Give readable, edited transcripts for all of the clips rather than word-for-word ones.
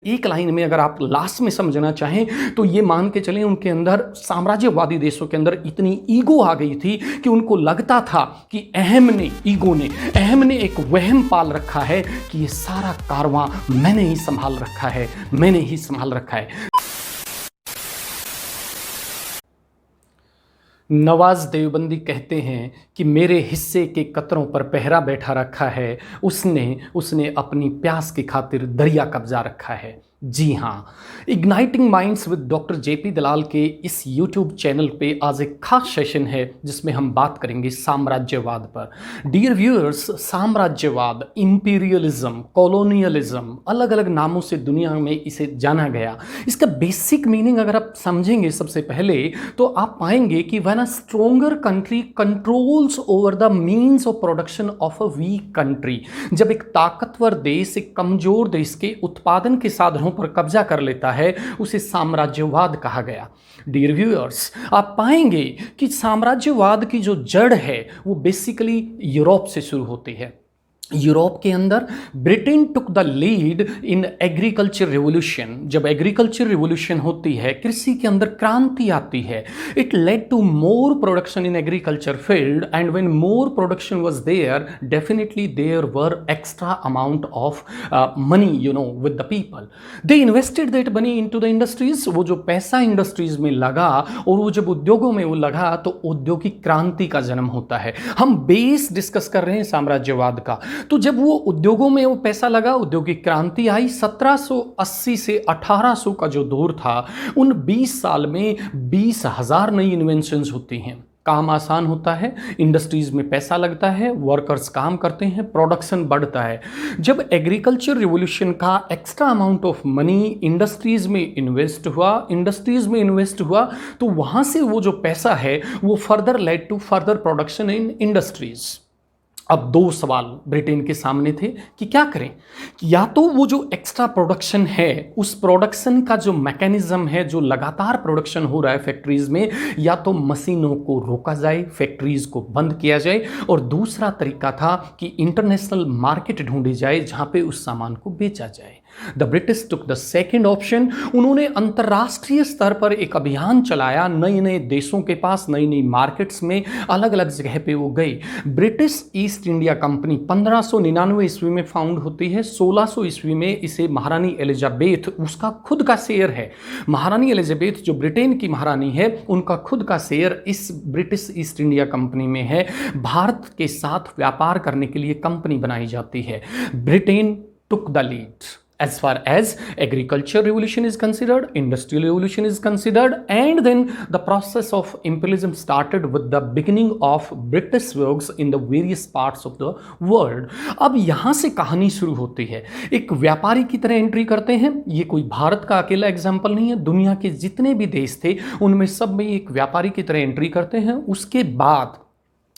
एक लाइन में अगर आप लास्ट में समझना चाहें तो ये मान के चलें, उनके अंदर, साम्राज्यवादी देशों के अंदर इतनी ईगो आ गई थी कि उनको लगता था कि अहम ने एक वहम पाल रखा है कि ये सारा कारवां मैंने ही संभाल रखा है। नवाज देवबंदी कहते हैं कि मेरे हिस्से के कतरों पर पहरा बैठा रखा है, उसने अपनी प्यास की खातिर दरिया कब्जा रखा है। जी हाँ, igniting minds with doctor JP Dalal के इस यूट्यूब चैनल पे आज एक खास सेशन है जिसमें हम बात करेंगे साम्राज्यवाद पर। डियर व्यूअर्स, साम्राज्यवाद, इंपीरियलिज्म, कॉलोनियलिज्म, अलग अलग नामों से दुनिया में इसे जाना गया। इसका बेसिक मीनिंग अगर आप समझेंगे सबसे पहले तो आप पाएंगे कि when a stronger country controls over the means of production of a week country, जब एक ताकतवर देश एक कमजोर देश के उत्पादन के साधनों पर कब्जा कर लेता है, उसे साम्राज्यवाद कहा गया। डियर व्यूअर्स, आप पाएंगे कि साम्राज्यवाद की जो जड़ है वो बेसिकली यूरोप से शुरू होती है। यूरोप के अंदर Britain took the lead in agriculture revolution. जब एग्रीकल्चर रिवोल्यूशन होती है, कृषि के अंदर क्रांति आती है, it led to more production in agriculture field, and when more production was there, definitely there were extra amount of money with the people. They invested that money into the industries. वो जो पैसा industries में लगा और वो जब उद्योगों में वो लगा तो औद्योगिक क्रांति का जन्म होता है। हम बेस डिस्कस कर रहे हैं साम्राज्यवाद का। तो जब वो उद्योगों में वो पैसा लगा, औद्योगिक क्रांति आई, 1780 से 1800 का जो दौर था, उन 20 साल में 20,000 नई इन्वेंशंस होती हैं। काम आसान होता है, इंडस्ट्रीज में पैसा लगता है, वर्कर्स काम करते हैं, प्रोडक्शन बढ़ता है। जब एग्रीकल्चर रिवोल्यूशन का extra amount of money industries में इन्वेस्ट हुआ तो वहां से वो जो पैसा है वो further led to further production in industries. अब दो सवाल ब्रिटेन के सामने थे कि क्या करें। या तो वो जो एक्स्ट्रा प्रोडक्शन है, उस प्रोडक्शन का जो मैकेनिज्म है, जो लगातार प्रोडक्शन हो रहा है फैक्ट्रीज में, या तो मशीनों को रोका जाए, फैक्ट्रीज को बंद किया जाए, और दूसरा तरीका था कि इंटरनेशनल मार्केट ढूंढी जाए जहां पे उस सामान को बेचा जाए। The British took the second option. उन्होंने अंतर्राष्ट्रीय स्तर पर एक अभियान चलाया, नए नए देशों के पास, नई नई मार्केट्स में, अलग अलग जगह पे वो गए। ब्रिटिश ईस्ट इंडिया कंपनी 1599 ईस्वी में फाउंड होती है। 1600 ईस्वी में इसे महारानी एलिजाबेथ, उसका खुद का शेयर है, महारानी एलिजाबेथ जो ब्रिटेन की महारानी है, उनका खुद का शेयर इस ब्रिटिश ईस्ट इंडिया कंपनी में है। भारत के साथ व्यापार करने के लिए कंपनी बनाई जाती है। Britain took the lead as far as agriculture revolution is considered, industrial revolution is considered, and then the process of imperialism started with the beginning of British works in the various parts of the world. अब यहाँ से कहानी शुरू होती है। एक व्यापारी की तरह एंट्री करते हैं। ये कोई भारत का अकेला एग्जाम्पल नहीं है, दुनिया के जितने भी देश थे उनमें सब में एक व्यापारी की तरह एंट्री करते हैं। उसके बाद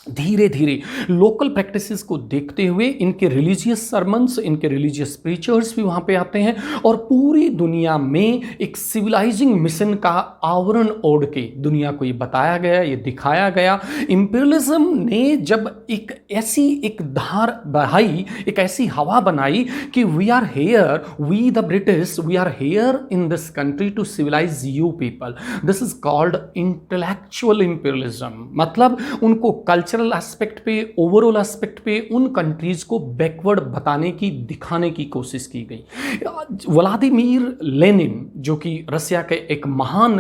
धीरे धीरे लोकल प्रैक्टिसेस को देखते हुए इनके रिलीजियस सरमन्स, इनके रिलीजियस प्रीचर्स भी वहाँ पे आते हैं, और पूरी दुनिया में एक सिविलाइजिंग मिशन का आवरण ओढ़ के दुनिया को ये बताया गया, ये दिखाया गया। इंपीरियलिज्म ने जब एक धार बहाई, एक ऐसी हवा बनाई कि we are here, we the British, we are here in this country to civilize you people. This is called intellectual imperialism. मतलब उनको कल्चरल एस्पेक्ट पे, ओवरऑल एस्पेक्ट पे उन कंट्रीज को बैकवर्ड बताने की, दिखाने की कोशिश की गई। व्लादिमीर लेनिन, जो कि रसिया के एक महान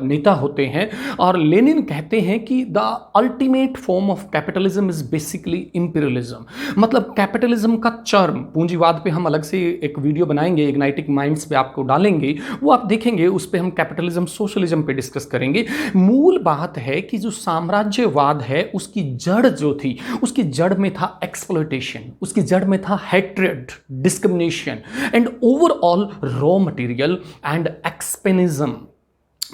नेता होते हैं, और लेनिन कहते हैं कि the ultimate form of capitalism is basically imperialism. मतलब कैपिटलिज्म का चरम, पूंजीवाद पे हम अलग से एक वीडियो बनाएंगे, इग्नाइटिंग माइंड्स पे आपको डालेंगे, वो आप देखेंगे, उस पे हम कैपिटलिज्म, सोशलिज्म पे डिस्कस करेंगे। मूल बात है कि जो साम्राज्यवाद है उसकी जड़ जो थी, उसकी जड़ में था एक्सप्लॉयटेशन, उसकी जड़ में था hatred, discrimination, and overall raw material and expansionism.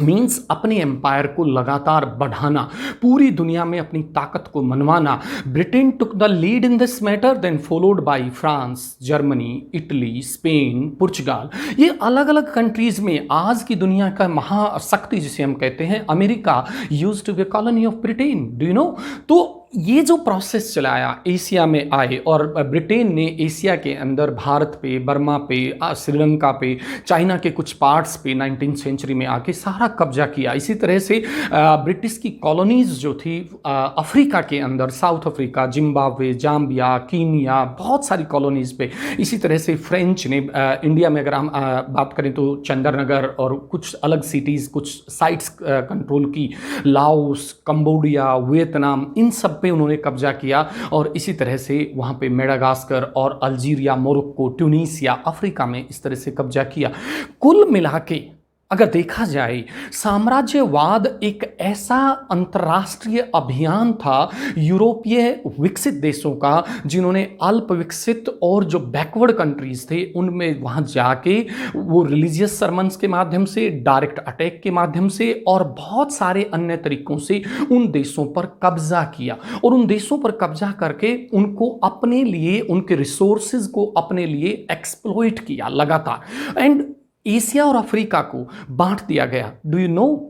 Means अपने एम्पायर को लगातार बढ़ाना, पूरी दुनिया में अपनी ताकत को मनवाना। Britain took the lead in this matter, then followed by France, Germany, Italy, Spain, पुर्तगाल। ये अलग अलग कंट्रीज में आज की दुनिया का महाशक्ति जिसे हम कहते हैं, America used to be colony of Britain, do you know. तो ये जो प्रोसेस चलाया, एशिया में आए और ब्रिटेन ने एशिया के अंदर भारत पे, बर्मा पे, श्रीलंका पे, चाइना के कुछ पार्ट्स पे 19वीं सेंचुरी में आके सारा कब्जा किया। इसी तरह से ब्रिटिश की कॉलोनीज जो थी अफ्रीका के अंदर, south Africa, Zimbabwe, Zambia, Kenya, बहुत सारी कॉलोनीज पे। इसी तरह से फ्रेंच ने इंडिया में अगर हम बात करें तो चंद्रनगर और कुछ अलग सिटीज़, कुछ साइट्स कंट्रोल की, लाओस, कंबोडिया, वियतनाम, इन सब पे उन्होंने कब्जा किया। और इसी तरह से वहाँ पे मेडागास्कर और अल्जीरिया, मोरक्को, ट्यूनीसिया, अफ्रीका में इस तरह से कब्जा किया। कुल मिला के अगर देखा जाए, साम्राज्यवाद एक ऐसा अंतर्राष्ट्रीय अभियान था यूरोपीय विकसित देशों का, जिन्होंने अल्प विकसित और जो बैकवर्ड कंट्रीज थे उनमें वहां जाके वो रिलीजियस सरमन्स के माध्यम से, डायरेक्ट अटैक के माध्यम से और बहुत सारे अन्य तरीकों से उन देशों पर कब्जा किया। और उन देशों पर कब्जा करके उनको अपने लिए, उनके रिसोर्सेज को अपने लिए एक्सप्लॉइट किया लगातार। एंड एशिया और अफ्रीका को बांट दिया गया। डू यू नो,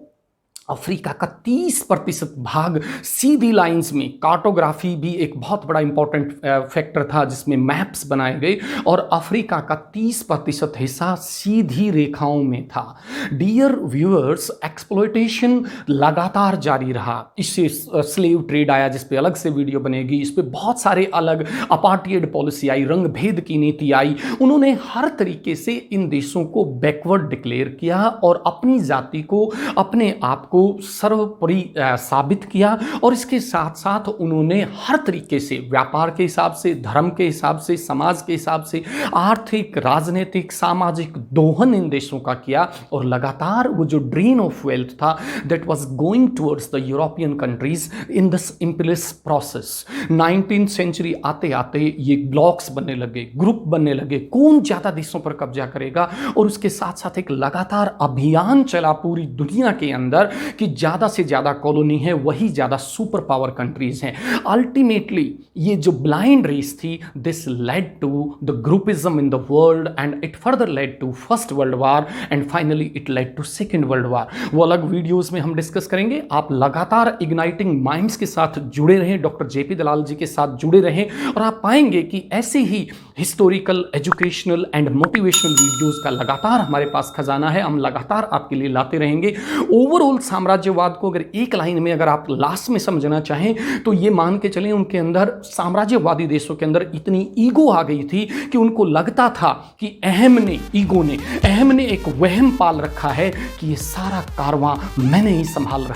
अफ्रीका का 30% भाग सीधी लाइंस में, कार्टोग्राफी भी एक बहुत बड़ा इंपॉर्टेंट फैक्टर था जिसमें मैप्स बनाए गए, और अफ्रीका का 30% हिस्सा सीधी रेखाओं में था। डियर व्यूअर्स, एक्सप्लॉयटेशन लगातार जारी रहा। इससे स्लेव ट्रेड आया जिस पे अलग से वीडियो बनेगी, इस पे बहुत सारे अलग अपार्टियड पॉलिसी आई, रंग भेद की नीति आई। उन्होंने हर तरीके से इन देशों को बैकवर्ड डिक्लेयर किया और अपनी जाति को, अपने आप को सर्वोपरि साबित किया। और इसके साथ साथ उन्होंने हर तरीके से, व्यापार के हिसाब से, धर्म के हिसाब से, समाज के हिसाब से, आर्थिक, राजनीतिक, सामाजिक दोहन इन देशों का किया। और लगातार वो जो ड्रेन ऑफ वेल्थ था that was going towards the European countries in this imperialist process. 19वीं सेंचुरी आते आते ये ब्लॉक्स बनने लगे, ग्रुप बनने लगे, कौन ज्यादा देशों पर कब्जा करेगा। और उसके साथ साथ एक लगातार अभियान चला पूरी दुनिया के अंदर कि ज्यादा से ज्यादा कॉलोनी है वही ज्यादा सुपर पावर कंट्रीज हैं। अल्टीमेटली ये जो ब्लाइंड रेस थी, this led to the groupism in the world and it further led to first world war and finally it led to second world war. वो अलग videos में हम discuss करेंगे। आप लगातार इग्नाइटिंग माइंड्स के साथ जुड़े रहें, डॉक्टर जेपी दलाल जी के साथ जुड़े रहें, और आप पाएंगे कि ऐसे ही historical, educational and motivational videos का लगातार हमारे पास खजाना है। हम लगातार आपके लिए लाते रहेंगे। ओवरऑल साम्राज्यवाद को अगर एक लाइन में अगर आप लास्ट में समझना चाहें तो ये मान के चलें, उनके अंदर, साम्राज्यवादी देशों के अंदर इतनी ईगो आ गई थी कि उनको लगता था कि अहम ने एक वहम पाल रखा है कि ये सारा कारवां मैंने ही संभाल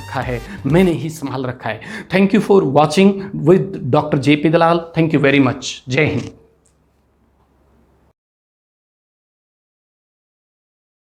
रखा है। Thank you for watching with doctor JP Dalal. Thank you very much. जय हिंद।